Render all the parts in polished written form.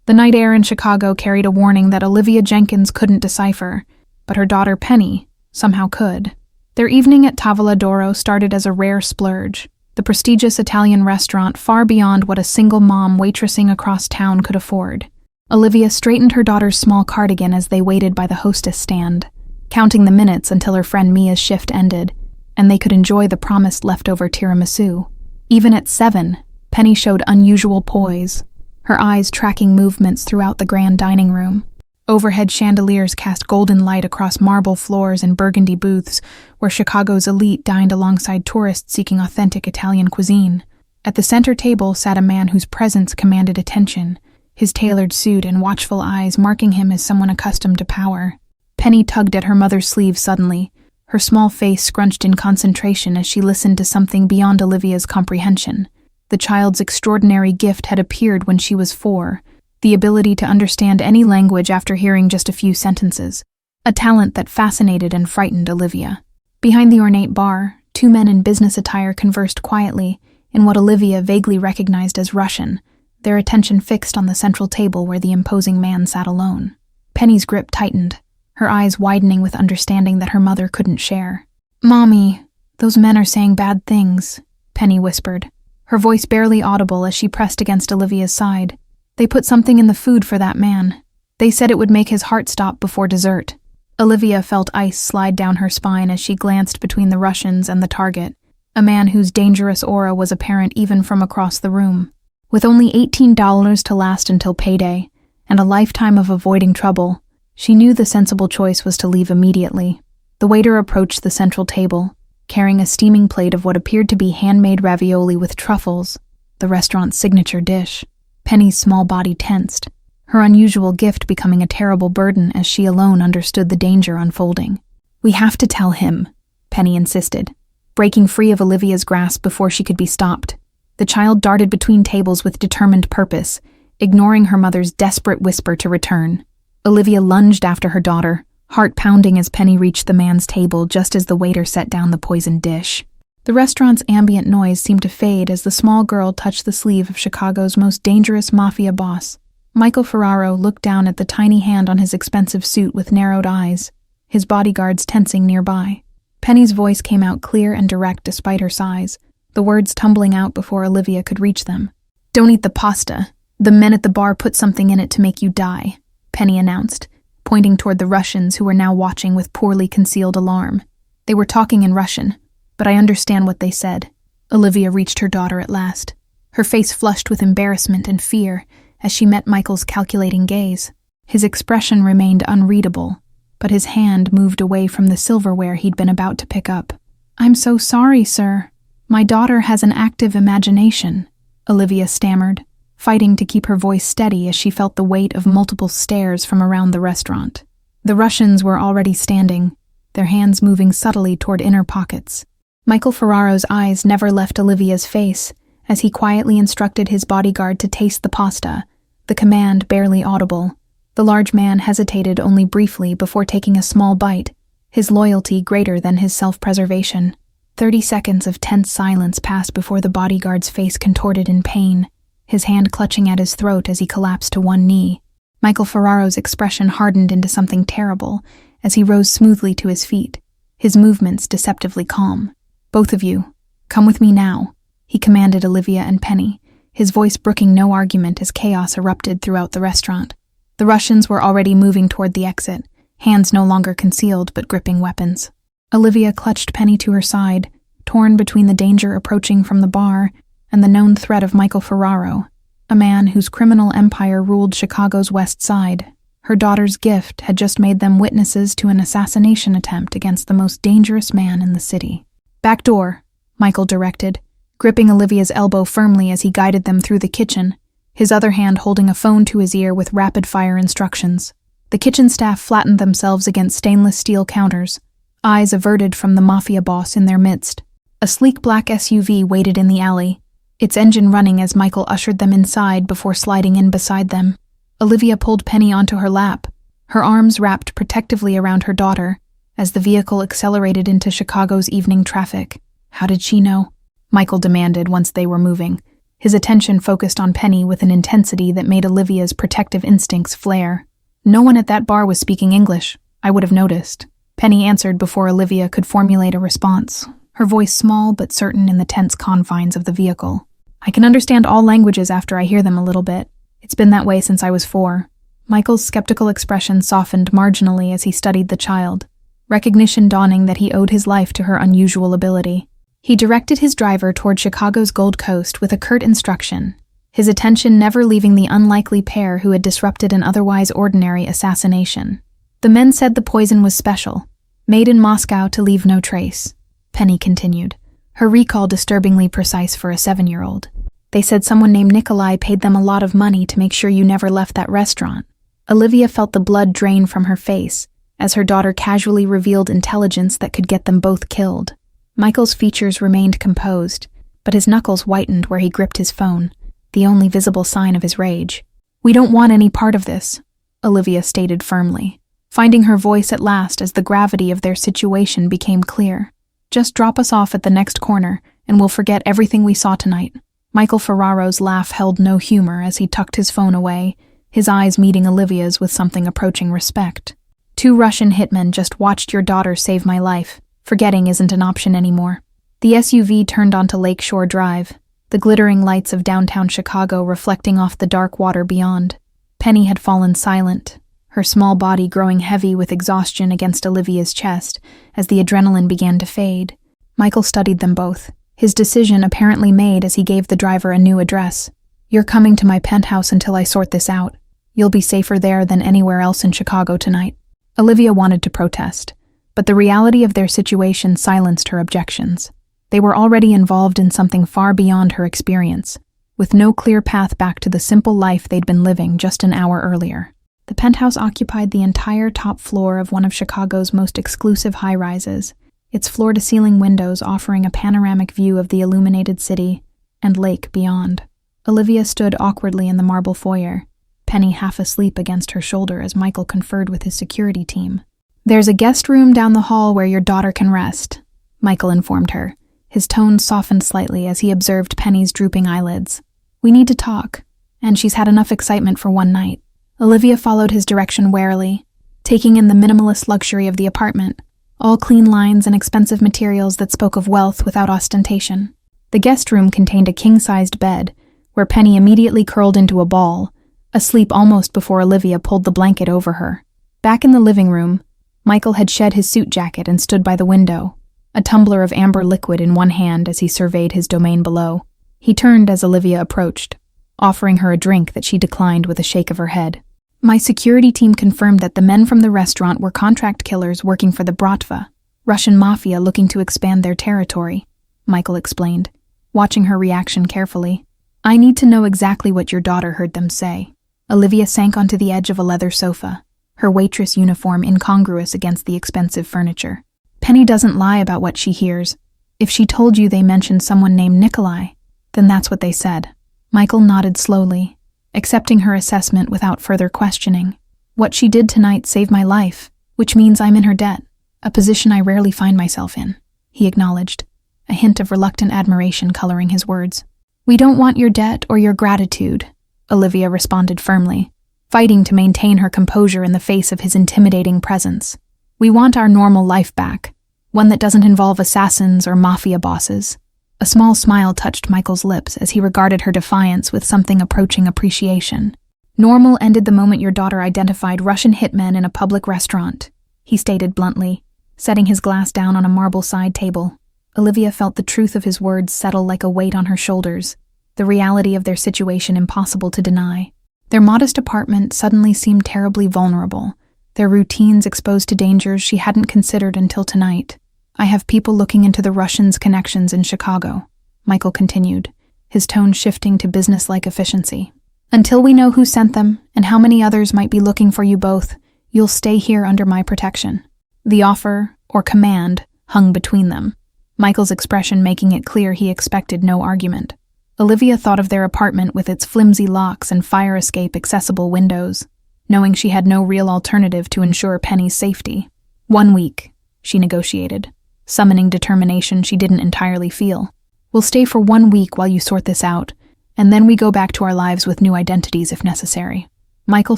The night air in Chicago carried a warning that Olivia Jenkins couldn't decipher, but her daughter Penny somehow could. Their evening at Tavola d'Oro started as a rare splurge, the prestigious Italian restaurant far beyond what a single mom waitressing across town could afford. Olivia straightened her daughter's small cardigan as they waited by the hostess stand, counting the minutes until her friend Mia's shift ended, and they could enjoy the promised leftover tiramisu. Even at 7, Penny showed unusual poise, her eyes tracking movements throughout the grand dining room. Overhead chandeliers cast golden light across marble floors and burgundy booths where Chicago's elite dined alongside tourists seeking authentic Italian cuisine. At the center table sat a man whose presence commanded attention, his tailored suit and watchful eyes marking him as someone accustomed to power. Penny tugged at her mother's sleeve suddenly, her small face scrunched in concentration as she listened to something beyond Olivia's comprehension. The child's extraordinary gift had appeared when she was 4, the ability to understand any language after hearing just a few sentences, a talent that fascinated and frightened Olivia. Behind the ornate bar, 2 men in business attire conversed quietly in what Olivia vaguely recognized as Russian, their attention fixed on the central table where the imposing man sat alone. Penny's grip tightened, her eyes widening with understanding that her mother couldn't share. "Mommy, those men are saying bad things," Penny whispered, her voice barely audible as she pressed against Olivia's side. "They put something in the food for that man. They said it would make his heart stop before dessert." Olivia felt ice slide down her spine as she glanced between the Russians and the target, a man whose dangerous aura was apparent even from across the room. With only $18 to last until payday, and a lifetime of avoiding trouble, she knew the sensible choice was to leave immediately. The waiter approached the central table, carrying a steaming plate of what appeared to be handmade ravioli with truffles, the restaurant's signature dish. Penny's small body tensed, her unusual gift becoming a terrible burden as she alone understood the danger unfolding. "We have to tell him," Penny insisted, breaking free of Olivia's grasp before she could be stopped. The child darted between tables with determined purpose, ignoring her mother's desperate whisper to return. Olivia lunged after her daughter, heart pounding as Penny reached the man's table just as the waiter set down the poisoned dish. The restaurant's ambient noise seemed to fade as the small girl touched the sleeve of Chicago's most dangerous mafia boss. Michael Ferraro looked down at the tiny hand on his expensive suit with narrowed eyes, his bodyguards tensing nearby. Penny's voice came out clear and direct despite her size, the words tumbling out before Olivia could reach them. "Don't eat the pasta. The men at the bar put something in it to make you die," Penny announced, pointing toward the Russians who were now watching with poorly concealed alarm. "They were talking in Russian, but I understand what they said." Olivia reached her daughter at last, her face flushed with embarrassment and fear as she met Michael's calculating gaze. His expression remained unreadable, but his hand moved away from the silverware he'd been about to pick up. "I'm so sorry, sir. My daughter has an active imagination," Olivia stammered, fighting to keep her voice steady as she felt the weight of multiple stares from around the restaurant. The Russians were already standing, their hands moving subtly toward inner pockets. Michael Ferraro's eyes never left Olivia's face as he quietly instructed his bodyguard to taste the pasta, the command barely audible. The large man hesitated only briefly before taking a small bite, his loyalty greater than his self-preservation. 30 seconds of tense silence passed before the bodyguard's face contorted in pain, his hand clutching at his throat as he collapsed to one knee. Michael Ferraro's expression hardened into something terrible as he rose smoothly to his feet, his movements deceptively calm. "Both of you, come with me now," he commanded Olivia and Penny, his voice brooking no argument as chaos erupted throughout the restaurant. The Russians were already moving toward the exit, hands no longer concealed but gripping weapons. Olivia clutched Penny to her side, torn between the danger approaching from the bar and the known threat of Michael Ferraro, a man whose criminal empire ruled Chicago's West Side. Her daughter's gift had just made them witnesses to an assassination attempt against the most dangerous man in the city. "Back door," Michael directed, gripping Olivia's elbow firmly as he guided them through the kitchen, his other hand holding a phone to his ear with rapid-fire instructions. The kitchen staff flattened themselves against stainless steel counters, eyes averted from the mafia boss in their midst. A sleek black SUV waited in the alley, its engine running as Michael ushered them inside before sliding in beside them. Olivia pulled Penny onto her lap, her arms wrapped protectively around her daughter, as the vehicle accelerated into Chicago's evening traffic. "How did she know?" Michael demanded once they were moving, His attention focused on Penny with an intensity that made Olivia's protective instincts flare. "No one at that bar was speaking English. I would have noticed," Penny answered before Olivia could formulate a response, her voice small but certain in the tense confines of the vehicle. "I can understand all languages after I hear them a little bit. It's been that way since I was 4. Michael's skeptical expression softened marginally as he studied the child, recognition dawning that he owed his life to her unusual ability. He directed his driver toward Chicago's Gold Coast with a curt instruction, his attention never leaving the unlikely pair who had disrupted an otherwise ordinary assassination. "The men said the poison was special, made in Moscow to leave no trace," Penny continued, her recall disturbingly precise for a 7-year-old. "They said someone named Nikolai paid them a lot of money to make sure you never left that restaurant." Olivia felt the blood drain from her face as her daughter casually revealed intelligence that could get them both killed. Michael's features remained composed, but his knuckles whitened where he gripped his phone, the only visible sign of his rage. "We don't want any part of this," Olivia stated firmly, finding her voice at last as the gravity of their situation became clear. "Just drop us off at the next corner, and we'll forget everything we saw tonight." Michael Ferraro's laugh held no humor as he tucked his phone away, his eyes meeting Olivia's with something approaching respect. "2 Russian hitmen just watched your daughter save my life. Forgetting isn't an option anymore." The SUV turned onto Lakeshore Drive, the glittering lights of downtown Chicago reflecting off the dark water beyond. Penny had fallen silent, her small body growing heavy with exhaustion against Olivia's chest as the adrenaline began to fade. Michael studied them both, his decision apparently made as he gave the driver a new address. "You're coming to my penthouse until I sort this out. You'll be safer there than anywhere else in Chicago tonight." Olivia wanted to protest, but the reality of their situation silenced her objections. They were already involved in something far beyond her experience, with no clear path back to the simple life they'd been living just an hour earlier. The penthouse occupied the entire top floor of one of Chicago's most exclusive high-rises, its floor-to-ceiling windows offering a panoramic view of the illuminated city and lake beyond. Olivia stood awkwardly in the marble foyer, Penny half asleep against her shoulder as Michael conferred with his security team. "There's a guest room down the hall where your daughter can rest," Michael informed her, his tone softened slightly as he observed Penny's drooping eyelids. "We need to talk, and she's had enough excitement for one night." Olivia followed his direction warily, taking in the minimalist luxury of the apartment, all clean lines and expensive materials that spoke of wealth without ostentation. The guest room contained a king-sized bed, where Penny immediately curled into a ball, asleep almost before Olivia pulled the blanket over her. Back in the living room, Michael had shed his suit jacket and stood by the window, a tumbler of amber liquid in one hand as he surveyed his domain below. He turned as Olivia approached, offering her a drink that she declined with a shake of her head. "My security team confirmed that the men from the restaurant were contract killers working for the Bratva, Russian mafia looking to expand their territory," Michael explained, watching her reaction carefully. "I need to know exactly what your daughter heard them say." Olivia sank onto the edge of a leather sofa, her waitress uniform incongruous against the expensive furniture. "Penny doesn't lie about what she hears. If she told you they mentioned someone named Nikolai, then that's what they said." Michael nodded slowly, accepting her assessment without further questioning. "What she did tonight saved my life, which means I'm in her debt, a position I rarely find myself in," he acknowledged, a hint of reluctant admiration coloring his words. "We don't want your debt or your gratitude," Olivia responded firmly, fighting to maintain her composure in the face of his intimidating presence. "We want our normal life back, one that doesn't involve assassins or mafia bosses." A small smile touched Michael's lips as he regarded her defiance with something approaching appreciation. "Normal ended the moment your daughter identified Russian hitmen in a public restaurant," he stated bluntly, setting his glass down on a marble side table. Olivia felt the truth of his words settle like a weight on her shoulders, the reality of their situation impossible to deny. Their modest apartment suddenly seemed terribly vulnerable, their routines exposed to dangers she hadn't considered until tonight. "I have people looking into the Russians' connections in Chicago," Michael continued, his tone shifting to business-like efficiency. "Until we know who sent them and how many others might be looking for you both, you'll stay here under my protection." The offer, or command, hung between them, Michael's expression making it clear he expected no argument. Olivia thought of their apartment with its flimsy locks and fire escape-accessible windows, knowing she had no real alternative to ensure Penny's safety. 1 week, she negotiated, summoning determination she didn't entirely feel. "We'll stay for 1 week while you sort this out, and then we go back to our lives with new identities if necessary." Michael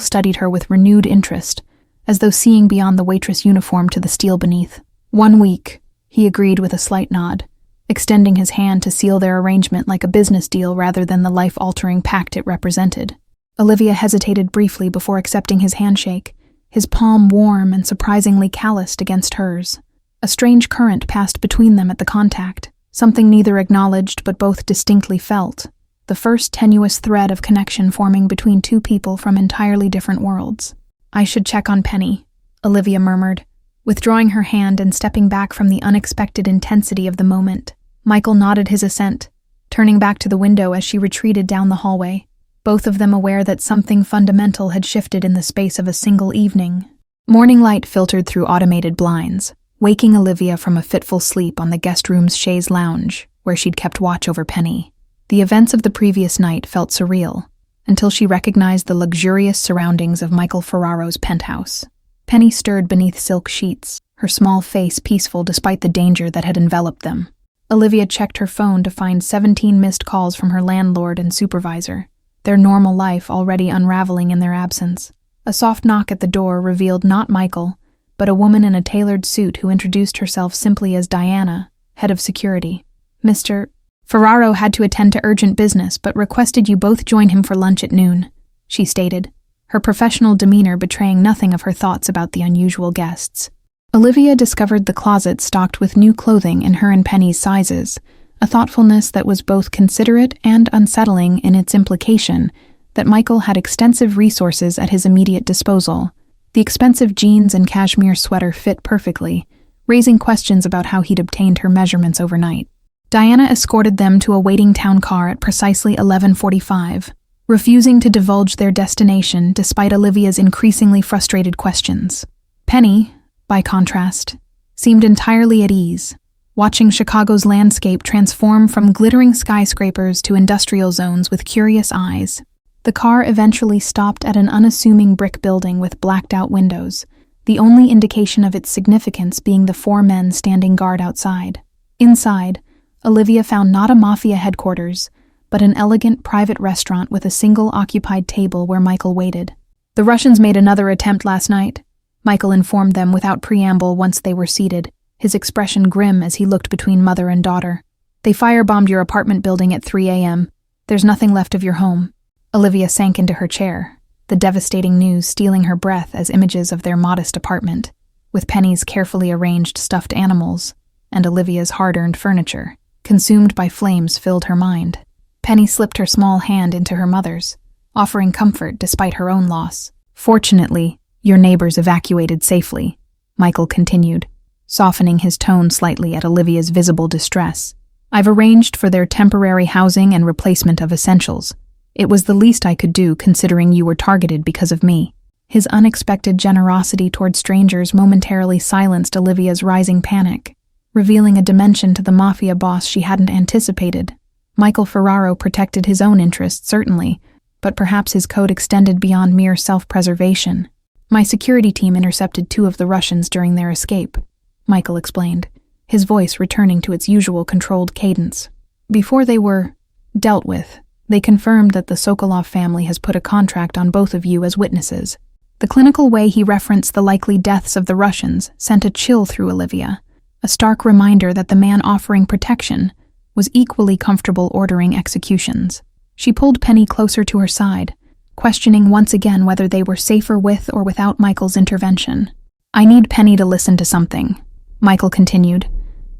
studied her with renewed interest, as though seeing beyond the waitress uniform to the steel beneath. "1 week," he agreed with a slight nod, extending his hand to seal their arrangement like a business deal rather than the life-altering pact it represented. Olivia hesitated briefly before accepting his handshake, his palm warm and surprisingly calloused against hers. A strange current passed between them at the contact, something neither acknowledged but both distinctly felt, the first tenuous thread of connection forming between two people from entirely different worlds. "I should check on Penny," Olivia murmured, withdrawing her hand and stepping back from the unexpected intensity of the moment. Michael nodded his assent, turning back to the window as she retreated down the hallway, both of them aware that something fundamental had shifted in the space of a single evening. Morning light filtered through automated blinds, waking Olivia from a fitful sleep on the guest room's chaise lounge, where she'd kept watch over Penny. The events of the previous night felt surreal, until she recognized the luxurious surroundings of Michael Ferraro's penthouse. Penny stirred beneath silk sheets, her small face peaceful despite the danger that had enveloped them. Olivia checked her phone to find 17 missed calls from her landlord and supervisor, their normal life already unraveling in their absence. A soft knock at the door revealed not Michael, but a woman in a tailored suit who introduced herself simply as Diana, head of security. "Mr. Ferraro had to attend to urgent business, but requested you both join him for lunch at noon," she stated, her professional demeanor betraying nothing of her thoughts about the unusual guests. Olivia discovered the closet stocked with new clothing in her and Penny's sizes, a thoughtfulness that was both considerate and unsettling in its implication that Michael had extensive resources at his immediate disposal. The expensive jeans and cashmere sweater fit perfectly, raising questions about how he'd obtained her measurements overnight. Diana escorted them to a waiting town car at precisely 11:45, refusing to divulge their destination despite Olivia's increasingly frustrated questions. Penny, by contrast, seemed entirely at ease, watching Chicago's landscape transform from glittering skyscrapers to industrial zones with curious eyes. The car eventually stopped at an unassuming brick building with blacked-out windows, the only indication of its significance being the 4 men standing guard outside. Inside, Olivia found not a mafia headquarters, but an elegant private restaurant with a single occupied table where Michael waited. "The Russians made another attempt last night," Michael informed them without preamble once they were seated, his expression grim as he looked between mother and daughter. "They firebombed your apartment building at 3 a.m. There's nothing left of your home." Olivia sank into her chair, the devastating news stealing her breath as images of their modest apartment, with Penny's carefully arranged stuffed animals, and Olivia's hard-earned furniture, consumed by flames, filled her mind. Penny slipped her small hand into her mother's, offering comfort despite her own loss. "Fortunately, your neighbors evacuated safely," Michael continued, softening his tone slightly at Olivia's visible distress. "I've arranged for their temporary housing and replacement of essentials. It was the least I could do considering you were targeted because of me." His unexpected generosity toward strangers momentarily silenced Olivia's rising panic, revealing a dimension to the mafia boss she hadn't anticipated. Michael Ferraro protected his own interests, certainly, but perhaps his code extended beyond mere self-preservation. "My security team intercepted 2 of the Russians during their escape," Michael explained, his voice returning to its usual controlled cadence. "Before they were dealt with, they confirmed that the Sokolov family has put a contract on both of you as witnesses." The clinical way he referenced the likely deaths of the Russians sent a chill through Olivia, a stark reminder that the man offering protection was equally comfortable ordering executions. She pulled Penny closer to her side, questioning once again whether they were safer with or without Michael's intervention. "I need Penny to listen to something," Michael continued,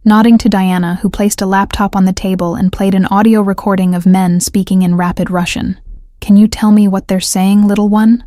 nodding to Diana, who placed a laptop on the table and played an audio recording of men speaking in rapid Russian. "Can you tell me what they're saying, little one?"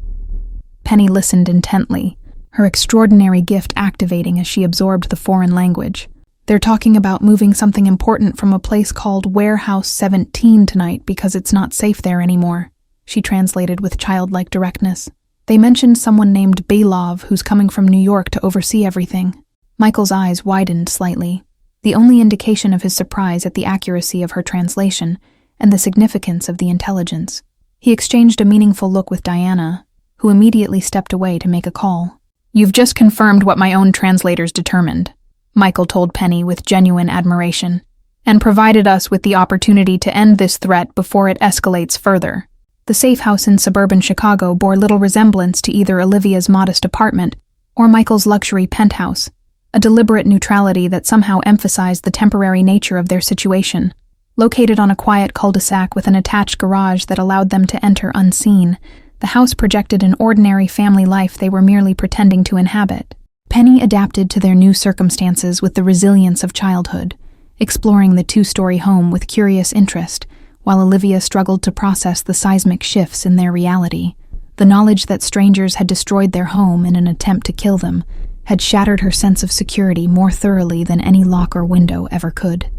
Penny listened intently, her extraordinary gift activating as she absorbed the foreign language. "They're talking about moving something important from a place called Warehouse 17 tonight because it's not safe there anymore," she translated with childlike directness. "They mentioned someone named Belov who's coming from New York to oversee everything." Michael's eyes widened slightly, the only indication of his surprise at the accuracy of her translation and the significance of the intelligence. He exchanged a meaningful look with Diana, who immediately stepped away to make a call. "You've just confirmed what my own translators determined," Michael told Penny with genuine admiration. and provided us with the opportunity to end this threat before it escalates further. The safe house in suburban Chicago bore little resemblance to either Olivia's modest apartment or Michael's luxury penthouse, a deliberate neutrality that somehow emphasized the temporary nature of their situation. Located on a quiet cul-de-sac with an attached garage that allowed them to enter unseen, the house projected an ordinary family life they were merely pretending to inhabit. Penny adapted to their new circumstances with the resilience of childhood, exploring the two-story home with curious interest, while Olivia struggled to process the seismic shifts in their reality. The knowledge that strangers had destroyed their home in an attempt to kill them had shattered her sense of security more thoroughly than any lock or window ever could.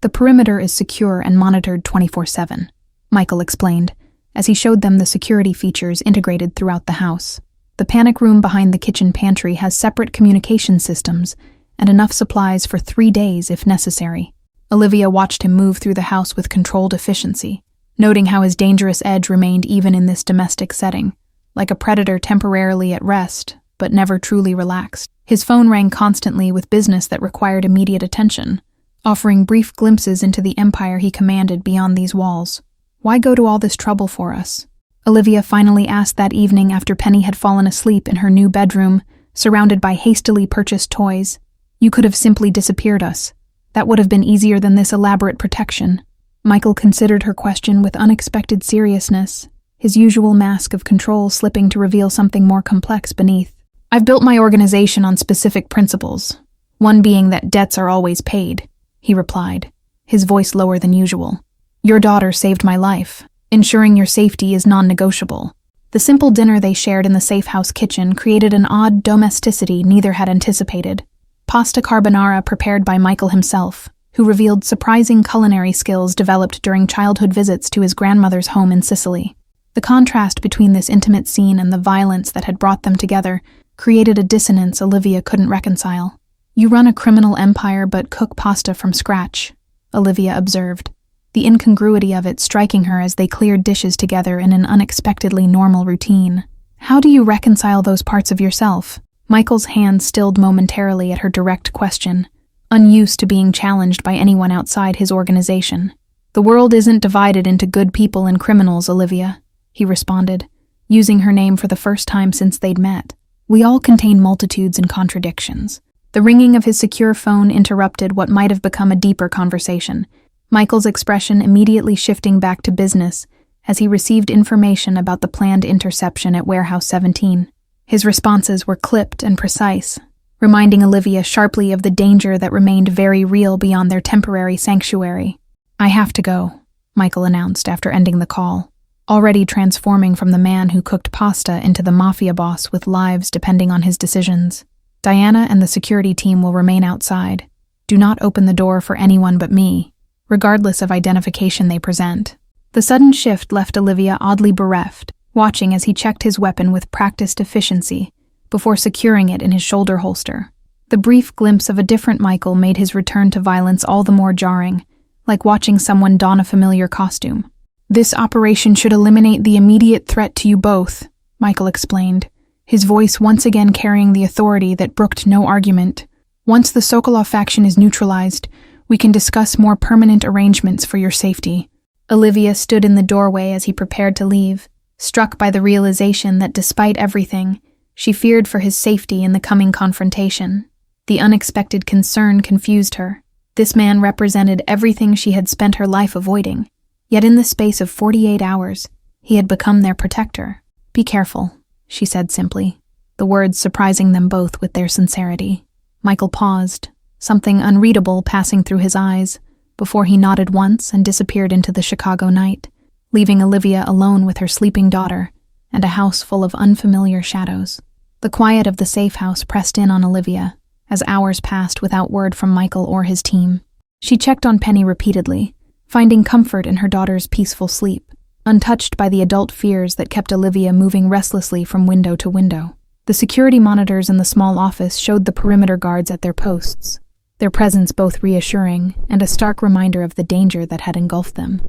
"The perimeter is secure and monitored 24/7, Michael explained, as he showed them the security features integrated throughout the house. The panic room behind the kitchen pantry has separate communication systems and enough supplies for 3 days if necessary." Olivia watched him move through the house with controlled efficiency, noting how his dangerous edge remained even in this domestic setting, like a predator temporarily at rest, but never truly relaxed. His phone rang constantly with business that required immediate attention, offering brief glimpses into the empire he commanded beyond these walls. "Why go to all this trouble for us?" Olivia finally asked that evening after Penny had fallen asleep in her new bedroom, surrounded by hastily purchased toys. "You could have simply disappeared us. That would have been easier than this elaborate protection." Michael considered her question with unexpected seriousness, his usual mask of control slipping to reveal something more complex beneath. "I've built my organization on specific principles, one being that debts are always paid," he replied, his voice lower than usual. "Your daughter saved my life. Ensuring your safety is non-negotiable." The simple dinner they shared in the safe house kitchen created an odd domesticity neither had anticipated. Pasta carbonara prepared by Michael himself, who revealed surprising culinary skills developed during childhood visits to his grandmother's home in Sicily. The contrast between this intimate scene and the violence that had brought them together created a dissonance Olivia couldn't reconcile. "You run a criminal empire but cook pasta from scratch," Olivia observed, the incongruity of it striking her as they cleared dishes together in an unexpectedly normal routine. "How do you reconcile those parts of yourself?" Michael's hand stilled momentarily at her direct question, unused to being challenged by anyone outside his organization. "The world isn't divided into good people and criminals, Olivia," he responded, using her name for the first time since they'd met. "We all contain multitudes and contradictions." The ringing of his secure phone interrupted what might have become a deeper conversation, Michael's expression immediately shifting back to business as he received information about the planned interception at Warehouse 17. His responses were clipped and precise, reminding Olivia sharply of the danger that remained very real beyond their temporary sanctuary. "I have to go," Michael announced after ending the call, already transforming from the man who cooked pasta into the mafia boss with lives depending on his decisions. "Diana and the security team will remain outside. Do not open the door for anyone but me, regardless of identification they present." The sudden shift left Olivia oddly bereft, watching as he checked his weapon with practiced efficiency before securing it in his shoulder holster. The brief glimpse of a different Michael made his return to violence all the more jarring, like watching someone don a familiar costume. "This operation should eliminate the immediate threat to you both," Michael explained, his voice once again carrying the authority that brooked no argument. "Once the Sokolov faction is neutralized, we can discuss more permanent arrangements for your safety." Olivia stood in the doorway as he prepared to leave, struck by the realization that despite everything, she feared for his safety in the coming confrontation. The unexpected concern confused her. This man represented everything she had spent her life avoiding, yet in the space of 48 hours, he had become their protector. "Be careful," she said simply, the words surprising them both with their sincerity. Michael paused, something unreadable passing through his eyes, before he nodded once and disappeared into the Chicago night, leaving Olivia alone with her sleeping daughter and a house full of unfamiliar shadows. The quiet of the safe house pressed in on Olivia as hours passed without word from Michael or his team. She checked on Penny repeatedly, finding comfort in her daughter's peaceful sleep, untouched by the adult fears that kept Olivia moving restlessly from window to window. The security monitors in the small office showed the perimeter guards at their posts, their presence both reassuring and a stark reminder of the danger that had engulfed them.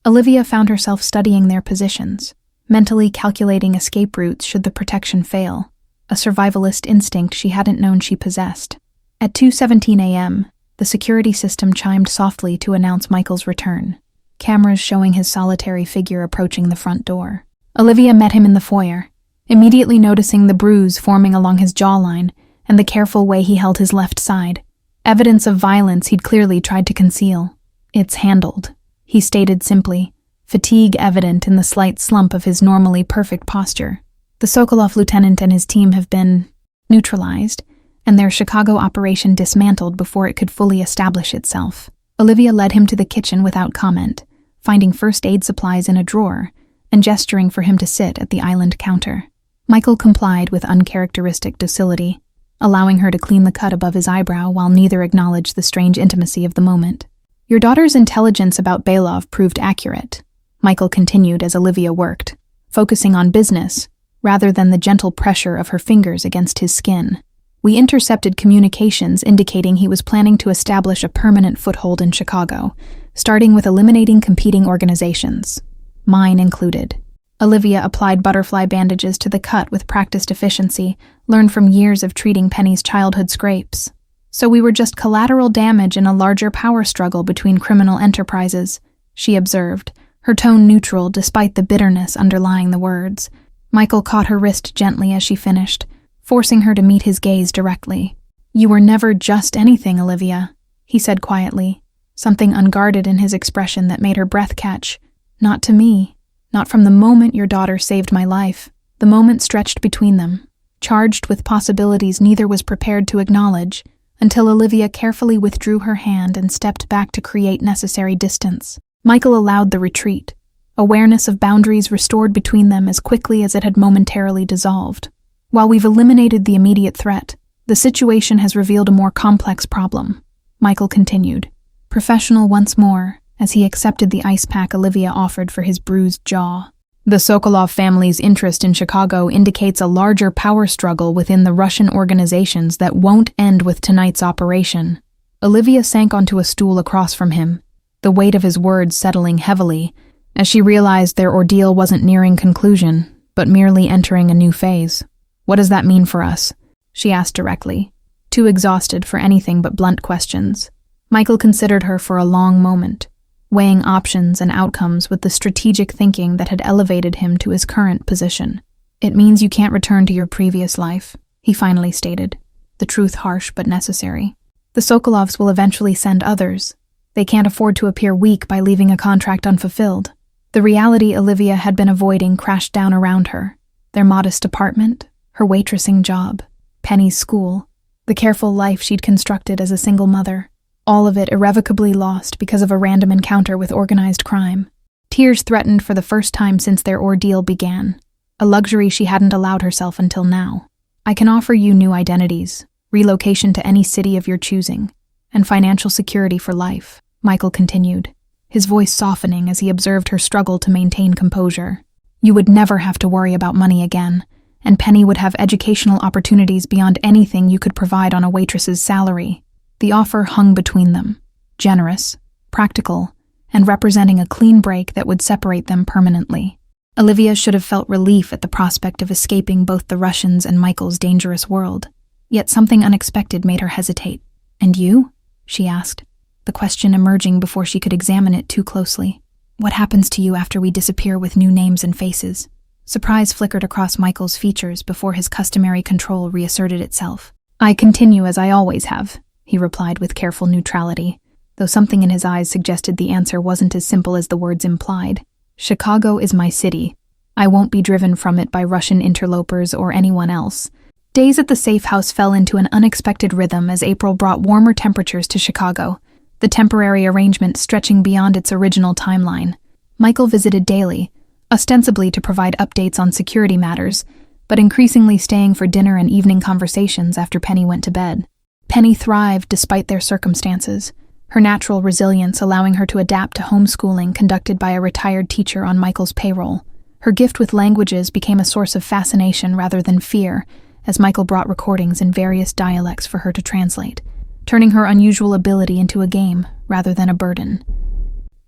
Olivia found herself studying their positions, mentally calculating escape routes should the protection fail, a survivalist instinct she hadn't known she possessed. At 2:17 a.m., The security system chimed softly to announce Michael's return, cameras showing his solitary figure approaching the front door. Olivia met him in the foyer, immediately noticing the bruise forming along his jawline and the careful way he held his left side, evidence of violence he'd clearly tried to conceal. "It's handled," he stated simply, fatigue evident in the slight slump of his normally perfect posture. "The Sokolov lieutenant and his team have been neutralized, and their Chicago operation dismantled before it could fully establish itself." Olivia led him to the kitchen without comment, finding first aid supplies in a drawer and gesturing for him to sit at the island counter. Michael complied with uncharacteristic docility, allowing her to clean the cut above his eyebrow while neither acknowledged the strange intimacy of the moment. "Your daughter's intelligence about Belov proved accurate," Michael continued as Olivia worked, focusing on business rather than the gentle pressure of her fingers against his skin. "We intercepted communications indicating he was planning to establish a permanent foothold in Chicago, starting with eliminating competing organizations, mine included." Olivia applied butterfly bandages to the cut with practiced efficiency, learned from years of treating Penny's childhood scrapes. "So we were just collateral damage in a larger power struggle between criminal enterprises," she observed, her tone neutral despite the bitterness underlying the words. Michael caught her wrist gently as she finished, forcing her to meet his gaze directly. "You were never just anything, Olivia," he said quietly, something unguarded in his expression that made her breath catch. "Not to me. Not from the moment your daughter saved my life. The moment stretched between them, charged with possibilities neither was prepared to acknowledge, until Olivia carefully withdrew her hand and stepped back to create necessary distance. Michael allowed the retreat, awareness of boundaries restored between them as quickly as it had momentarily dissolved. "While we've eliminated the immediate threat, the situation has revealed a more complex problem," Michael continued, professional once more, as he accepted the ice pack Olivia offered for his bruised jaw. "The Sokolov family's interest in Chicago indicates a larger power struggle within the Russian organizations that won't end with tonight's operation." Olivia sank onto a stool across from him, the weight of his words settling heavily, as she realized their ordeal wasn't nearing conclusion, but merely entering a new phase. "What does that mean for us?" she asked directly, too exhausted for anything but blunt questions. Michael considered her for a long moment, weighing options and outcomes with the strategic thinking that had elevated him to his current position. "It means you can't return to your previous life," he finally stated, the truth harsh but necessary. "The Sokolovs will eventually send others. They can't afford to appear weak by leaving a contract unfulfilled." The reality Olivia had been avoiding crashed down around her. Their modest apartment, her waitressing job, Penny's school, the careful life she'd constructed as a single mother, all of it irrevocably lost because of a random encounter with organized crime. Tears threatened for the first time since their ordeal began, a luxury she hadn't allowed herself until now. "I can offer you new identities, relocation to any city of your choosing, and financial security for life," Michael continued, his voice softening as he observed her struggle to maintain composure. "You would never have to worry about money again, and Penny would have educational opportunities beyond anything you could provide on a waitress's salary." The offer hung between them, generous, practical, and representing a clean break that would separate them permanently. Olivia should have felt relief at the prospect of escaping both the Russians and Michael's dangerous world, yet something unexpected made her hesitate. "And you?" she asked, the question emerging before she could examine it too closely. "What happens to you after we disappear with new names and faces?" Surprise flickered across Michael's features before his customary control reasserted itself. "I continue as I always have," he replied with careful neutrality, though something in his eyes suggested the answer wasn't as simple as the words implied. "Chicago is my city. I won't be driven from it by Russian interlopers or anyone else." Days at the safe house fell into an unexpected rhythm as April brought warmer temperatures to Chicago, the temporary arrangement stretching beyond its original timeline. Michael visited daily, ostensibly to provide updates on security matters, but increasingly staying for dinner and evening conversations after Penny went to bed. Penny thrived despite their circumstances, her natural resilience allowing her to adapt to homeschooling conducted by a retired teacher on Michael's payroll. Her gift with languages became a source of fascination rather than fear, as Michael brought recordings in various dialects for her to translate, turning her unusual ability into a game rather than a burden.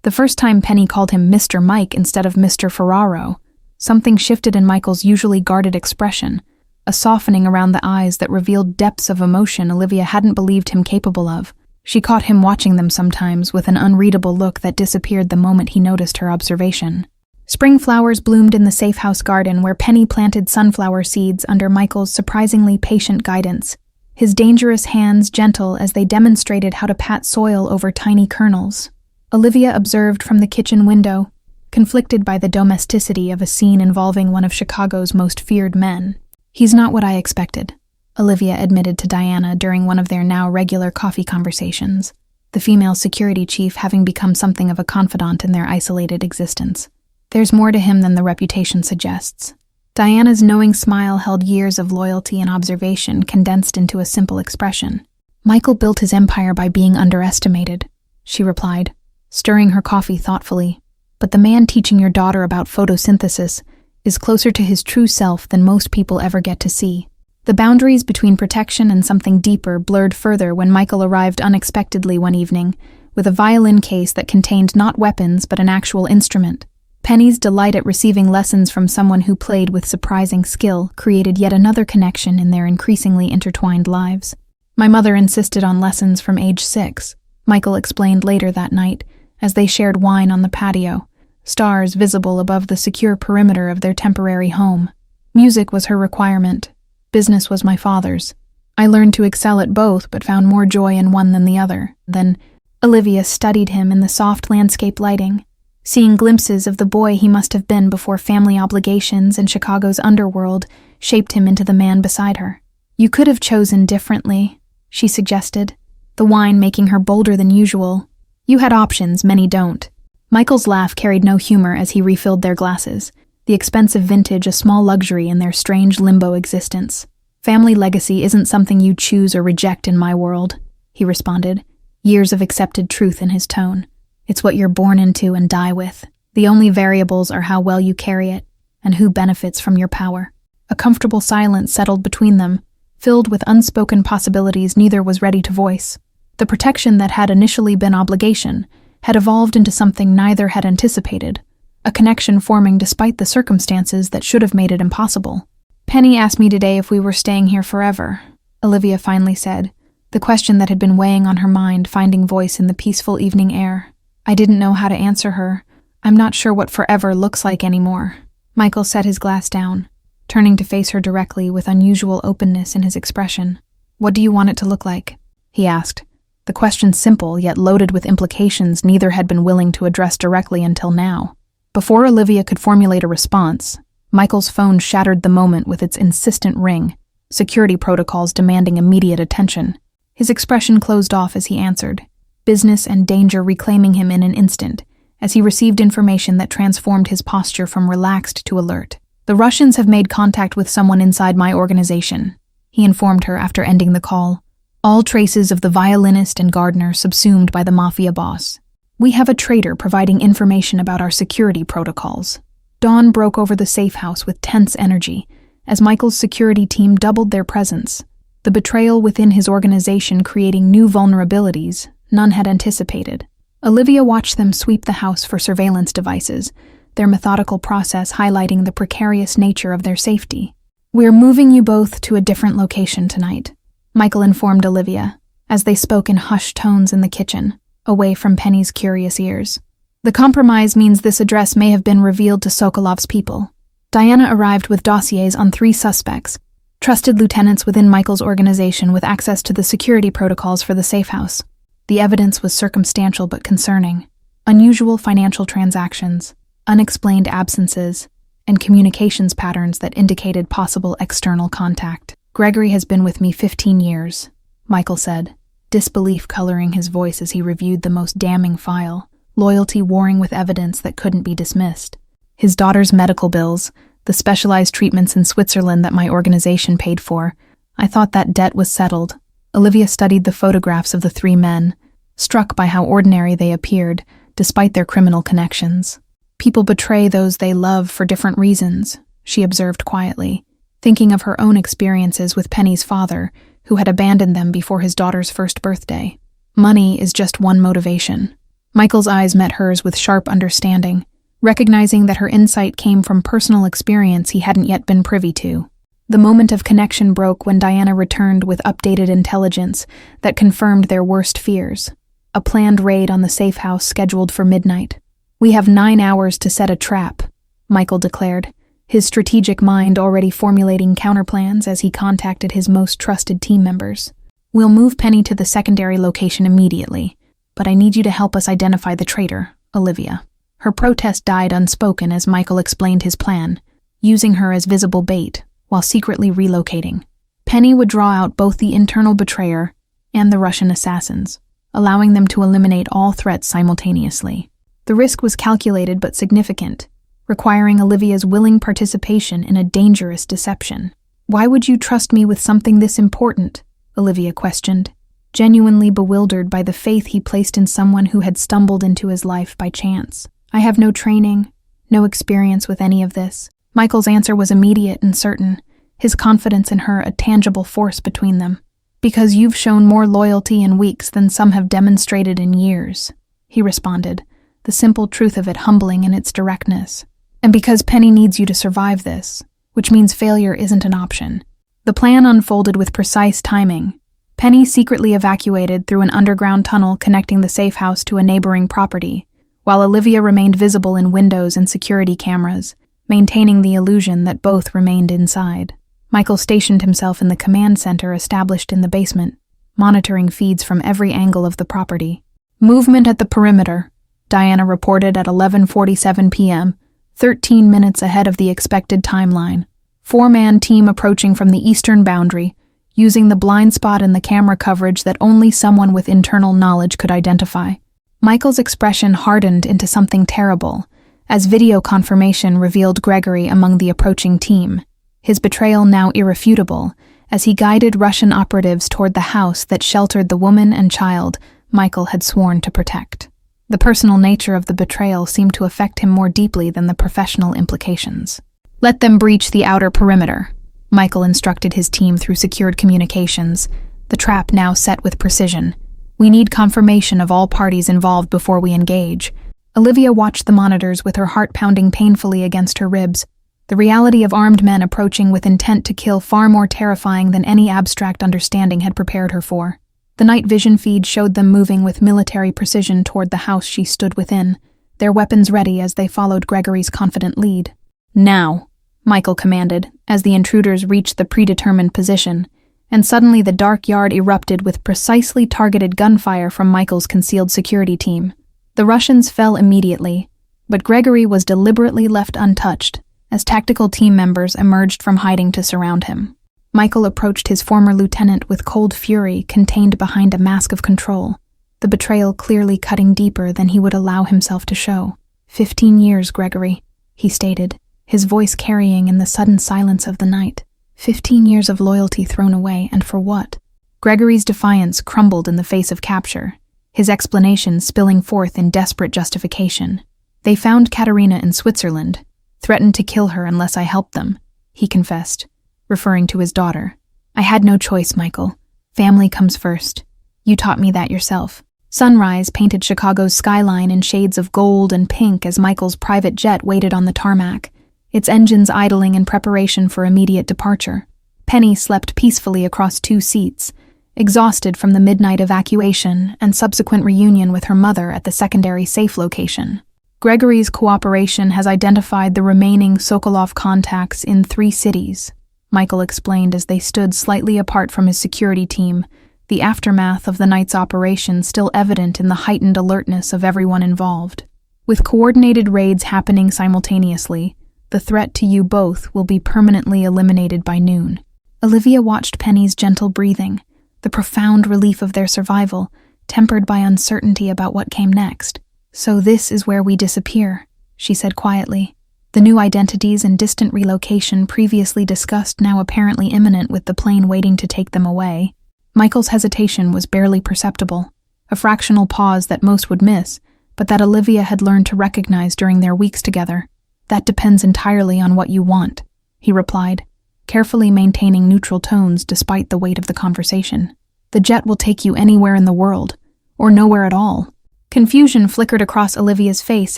The first time Penny called him Mr. Mike instead of Mr. Ferraro, something shifted in Michael's usually guarded expression, a softening around the eyes that revealed depths of emotion Olivia hadn't believed him capable of. She caught him watching them sometimes with an unreadable look that disappeared the moment he noticed her observation. Spring flowers bloomed in the safe house garden where Penny planted sunflower seeds under Michael's surprisingly patient guidance, his dangerous hands gentle as they demonstrated how to pat soil over tiny kernels. Olivia observed from the kitchen window, conflicted by the domesticity of a scene involving one of Chicago's most feared men. "He's not what I expected," Olivia admitted to Diana during one of their now regular coffee conversations, the female security chief having become something of a confidant in their isolated existence. "There's more to him than the reputation suggests." Diana's knowing smile held years of loyalty and observation condensed into a simple expression. "Michael built his empire by being underestimated," she replied, stirring her coffee thoughtfully. "But the man teaching your daughter about photosynthesis is closer to his true self than most people ever get to see." The boundaries between protection and something deeper blurred further when Michael arrived unexpectedly one evening, with a violin case that contained not weapons but an actual instrument. Penny's delight at receiving lessons from someone who played with surprising skill created yet another connection in their increasingly intertwined lives. "My mother insisted on lessons from age 6, Michael explained later that night, as they shared wine on the patio, stars visible above the secure perimeter of their temporary home. Music was her requirement. Business was my father's. I learned to excel at both, but found more joy in one than the other." Then Olivia studied him in the soft landscape lighting, seeing glimpses of the boy he must have been before family obligations and Chicago's underworld shaped him into the man beside her. "You could have chosen differently," she suggested, the wine making her bolder than usual. "You had options, many don't." Michael's laugh carried no humor as he refilled their glasses, the expensive vintage a small luxury in their strange limbo existence. "Family legacy isn't something you choose or reject in my world," he responded, years of accepted truth in his tone. "It's what you're born into and die with. The only variables are how well you carry it, and who benefits from your power." A comfortable silence settled between them, filled with unspoken possibilities neither was ready to voice. The protection that had initially been obligation had evolved into something neither had anticipated, a connection forming despite the circumstances that should have made it impossible. "Penny asked me today if we were staying here forever," Olivia finally said, the question that had been weighing on her mind finding voice in the peaceful evening air. "I didn't know how to answer her. I'm not sure what forever looks like anymore." Michael set his glass down, turning to face her directly with unusual openness in his expression. "What do you want it to look like?" he asked, the question simple yet loaded with implications neither had been willing to address directly until now. Before Olivia could formulate a response, Michael's phone shattered the moment with its insistent ring, security protocols demanding immediate attention. His expression closed off as he answered, business and danger reclaiming him in an instant, as he received information that transformed his posture from relaxed to alert. "The Russians have made contact with someone inside my organization," he informed her after ending the call. "All traces of the violinist and gardener subsumed by the Mafia boss. We have a traitor providing information about our security protocols." Dawn broke over the safe house with tense energy, as Michael's security team doubled their presence, the betrayal within his organization creating new vulnerabilities none had anticipated. Olivia watched them sweep the house for surveillance devices, their methodical process highlighting the precarious nature of their safety. "We're moving you both to a different location tonight," Michael informed Olivia, as they spoke in hushed tones in the kitchen, away from Penny's curious ears. "The compromise means this address may have been revealed to Sokolov's people." Diana arrived with dossiers on 3 suspects, trusted lieutenants within Michael's organization with access to the security protocols for the safe house. The evidence was circumstantial but concerning. Unusual financial transactions, unexplained absences, and communications patterns that indicated possible external contact. "Gregory has been with me 15 years, Michael said, disbelief coloring his voice as he reviewed the most damning file, loyalty warring with evidence that couldn't be dismissed. His daughter's medical bills, the specialized treatments in Switzerland that my organization paid for, I thought that debt was settled." Olivia studied the photographs of the 3 men, struck by how ordinary they appeared, despite their criminal connections. "People betray those they love for different reasons," she observed quietly, thinking of her own experiences with Penny's father, who had abandoned them before his daughter's first birthday. "Money is just one motivation." Michael's eyes met hers with sharp understanding, recognizing that her insight came from personal experience he hadn't yet been privy to. The moment of connection broke when Diana returned with updated intelligence that confirmed their worst fears. A planned raid on the safe house scheduled for midnight. "We have 9 hours to set a trap," Michael declared, his strategic mind already formulating counterplans as he contacted his most trusted team members. "We'll move Penny to the secondary location immediately, but I need you to help us identify the traitor, Olivia." Her protest died unspoken as Michael explained his plan, using her as visible bait while secretly relocating. Penny would draw out both the internal betrayer and the Russian assassins, allowing them to eliminate all threats simultaneously. The risk was calculated but significant, requiring Olivia's willing participation in a dangerous deception. "Why would you trust me with something this important?" Olivia questioned, genuinely bewildered by the faith he placed in someone who had stumbled into his life by chance. "I have no training, no experience with any of this." Michael's answer was immediate and certain, his confidence in her a tangible force between them. "Because you've shown more loyalty in weeks than some have demonstrated in years," he responded, the simple truth of it humbling in its directness. "And because Penny needs you to survive this, which means failure isn't an option." The plan unfolded with precise timing. Penny secretly evacuated through an underground tunnel connecting the safe house to a neighboring property, while Olivia remained visible in windows and security cameras, maintaining the illusion that both remained inside. Michael stationed himself in the command center established in the basement, monitoring feeds from every angle of the property. "Movement at the perimeter," Diana reported at 11:47 p.m., 13 minutes ahead of the expected timeline. 4-man team approaching from the eastern boundary, using the blind spot in the camera coverage that only someone with internal knowledge could identify. Michael's expression hardened into something terrible, as video confirmation revealed Gregory among the approaching team, his betrayal now irrefutable, as he guided Russian operatives toward the house that sheltered the woman and child Michael had sworn to protect. The personal nature of the betrayal seemed to affect him more deeply than the professional implications. "Let them breach the outer perimeter," Michael instructed his team through secured communications, the trap now set with precision. "We need confirmation of all parties involved before we engage." Olivia watched the monitors with her heart pounding painfully against her ribs, the reality of armed men approaching with intent to kill far more terrifying than any abstract understanding had prepared her for. The night vision feed showed them moving with military precision toward the house she stood within, their weapons ready as they followed Gregory's confident lead. "Now," Michael commanded, as the intruders reached the predetermined position, and suddenly the dark yard erupted with precisely targeted gunfire from Michael's concealed security team. The Russians fell immediately, but Gregory was deliberately left untouched as tactical team members emerged from hiding to surround him. Michael approached his former lieutenant with cold fury contained behind a mask of control, the betrayal clearly cutting deeper than he would allow himself to show. 15 years, Gregory," he stated, his voice carrying in the sudden silence of the night. 15 years of loyalty thrown away, and for what? Gregory's defiance crumbled in the face of capture, his explanation spilling forth in desperate justification. "They found Katerina in Switzerland, threatened to kill her unless I helped them," he confessed, referring to his daughter. "I had no choice, Michael. Family comes first. You taught me that yourself." Sunrise painted Chicago's skyline in shades of gold and pink as Michael's private jet waited on the tarmac, its engines idling in preparation for immediate departure. Penny slept peacefully across 2 seats, exhausted from the midnight evacuation and subsequent reunion with her mother at the secondary safe location. Gregory's cooperation has identified the remaining Sokolov contacts in 3 cities, Michael explained as they stood slightly apart from his security team, the aftermath of the night's operation still evident in the heightened alertness of everyone involved. "With coordinated raids happening simultaneously, the threat to you both will be permanently eliminated by noon." Olivia watched Penny's gentle breathing, the profound relief of their survival, tempered by uncertainty about what came next. "So this is where we disappear," she said quietly. The new identities and distant relocation previously discussed now apparently imminent with the plane waiting to take them away. Michael's hesitation was barely perceptible, a fractional pause that most would miss, but that Olivia had learned to recognize during their weeks together. "That depends entirely on what you want," he replied, carefully maintaining neutral tones despite the weight of the conversation. "The jet will take you anywhere in the world, or nowhere at all." Confusion flickered across Olivia's face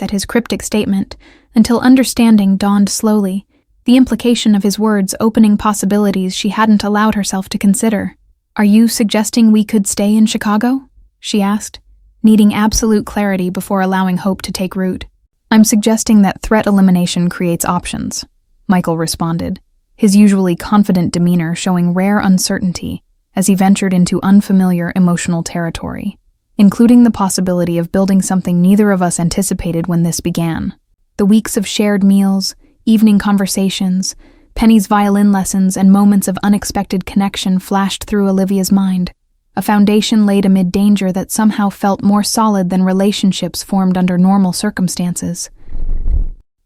at his cryptic statement, until understanding dawned slowly, the implication of his words opening possibilities she hadn't allowed herself to consider. "Are you suggesting we could stay in Chicago?" she asked, needing absolute clarity before allowing hope to take root. "I'm suggesting that threat elimination creates options," Michael responded, his usually confident demeanor showing rare uncertainty as he ventured into unfamiliar emotional territory, including the possibility of building something neither of us anticipated when this began. The weeks of shared meals, evening conversations, Penny's violin lessons, and moments of unexpected connection flashed through Olivia's mind, a foundation laid amid danger that somehow felt more solid than relationships formed under normal circumstances.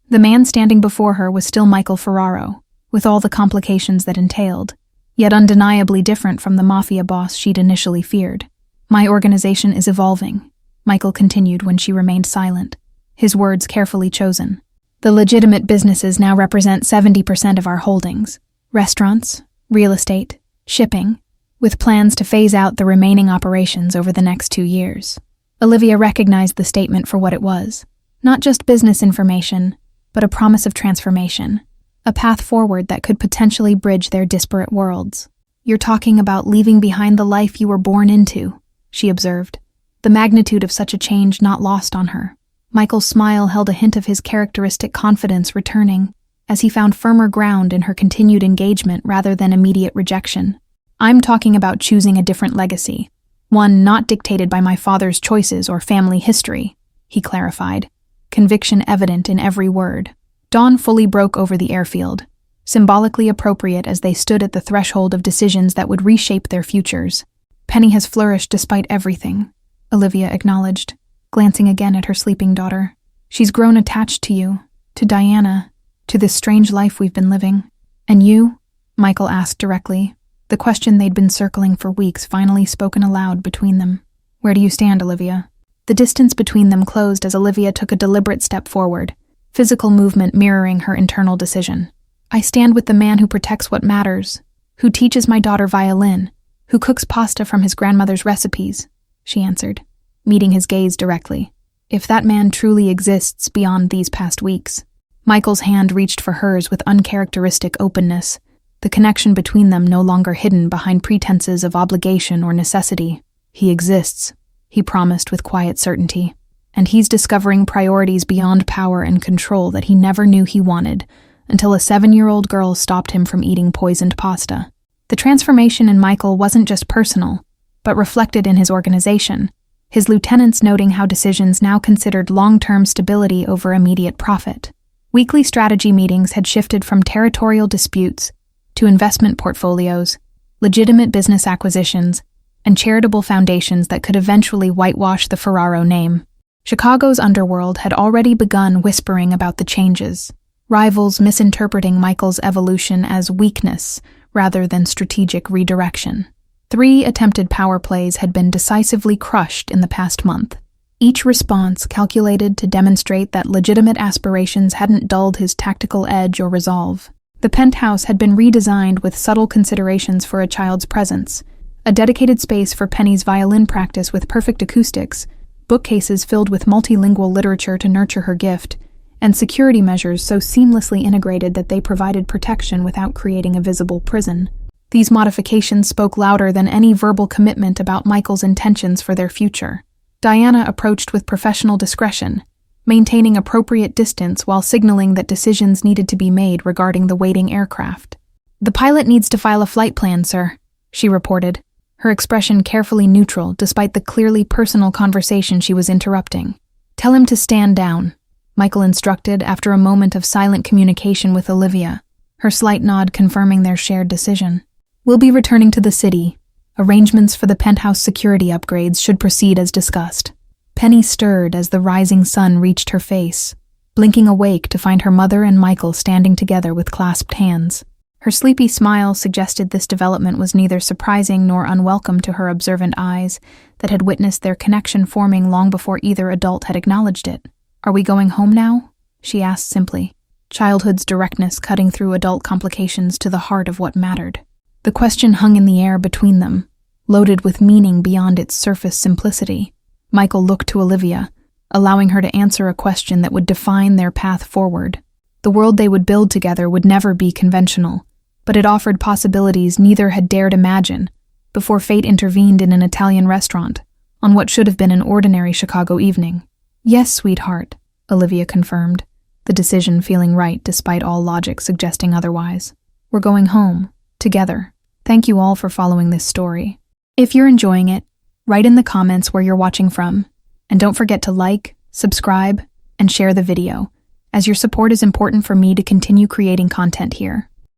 The man standing before her was still Michael Ferraro, with all the complications that entailed, yet undeniably different from the mafia boss she'd initially feared. "My organization is evolving," Michael continued when she remained silent, his words carefully chosen. "The legitimate businesses now represent 70% of our holdings: restaurants, real estate, shipping, with plans to phase out the remaining operations over the next 2 years. Olivia recognized the statement for what it was. Not just business information, but a promise of transformation. A path forward that could potentially bridge their disparate worlds. "You're talking about leaving behind the life you were born into," she observed, the magnitude of such a change not lost on her. Michael's smile held a hint of his characteristic confidence returning, as he found firmer ground in her continued engagement rather than immediate rejection. "I'm talking about choosing a different legacy, one not dictated by my father's choices or family history," he clarified, conviction evident in every word. Dawn fully broke over the airfield, symbolically appropriate as they stood at the threshold of decisions that would reshape their futures. "Penny has flourished despite everything," Olivia acknowledged, glancing again at her sleeping daughter. "She's grown attached to you, to Diana, to this strange life we've been living." "And you?" Michael asked directly, the question they'd been circling for weeks finally spoken aloud between them. "Where do you stand, Olivia?" The distance between them closed as Olivia took a deliberate step forward, physical movement mirroring her internal decision. "I stand with the man who protects what matters, who teaches my daughter violin, who cooks pasta from his grandmother's recipes," she answered, meeting his gaze directly. "If that man truly exists beyond these past weeks." Michael's hand reached for hers with uncharacteristic openness, the connection between them no longer hidden behind pretenses of obligation or necessity. "He exists," he promised with quiet certainty, "and he's discovering priorities beyond power and control that he never knew he wanted until a 7-year-old girl stopped him from eating poisoned pasta." The transformation in Michael wasn't just personal, but reflected in his organization, his lieutenants noting how decisions now considered long-term stability over immediate profit. Weekly strategy meetings had shifted from territorial disputes to investment portfolios, legitimate business acquisitions, and charitable foundations that could eventually whitewash the Ferraro name. Chicago's underworld had already begun whispering about the changes, rivals misinterpreting Michael's evolution as weakness rather than strategic redirection. 3 attempted power plays had been decisively crushed in the past month, each response calculated to demonstrate that legitimate aspirations hadn't dulled his tactical edge or resolve. The penthouse had been redesigned with subtle considerations for a child's presence, a dedicated space for Penny's violin practice with perfect acoustics, bookcases filled with multilingual literature to nurture her gift, and security measures so seamlessly integrated that they provided protection without creating a visible prison. These modifications spoke louder than any verbal commitment about Michael's intentions for their future. Diana approached with professional discretion, maintaining appropriate distance while signaling that decisions needed to be made regarding the waiting aircraft. "The pilot needs to file a flight plan, sir," she reported, her expression carefully neutral despite the clearly personal conversation she was interrupting. "Tell him to stand down," Michael instructed after a moment of silent communication with Olivia, her slight nod confirming their shared decision. "We'll be returning to the city. Arrangements for the penthouse security upgrades should proceed as discussed." Penny stirred as the rising sun reached her face, blinking awake to find her mother and Michael standing together with clasped hands. Her sleepy smile suggested this development was neither surprising nor unwelcome to her observant eyes that had witnessed their connection forming long before either adult had acknowledged it. "Are we going home now?" she asked simply, childhood's directness cutting through adult complications to the heart of what mattered. The question hung in the air between them, loaded with meaning beyond its surface simplicity. Michael looked to Olivia, allowing her to answer a question that would define their path forward. The world they would build together would never be conventional, but it offered possibilities neither had dared imagine before fate intervened in an Italian restaurant on what should have been an ordinary Chicago evening. "Yes, sweetheart," Olivia confirmed, the decision feeling right despite all logic suggesting otherwise. "We're going home, together." Thank you all for following this story. If you're enjoying it, write in the comments where you're watching from, and don't forget to like, subscribe, and share the video, as your support is important for me to continue creating content here.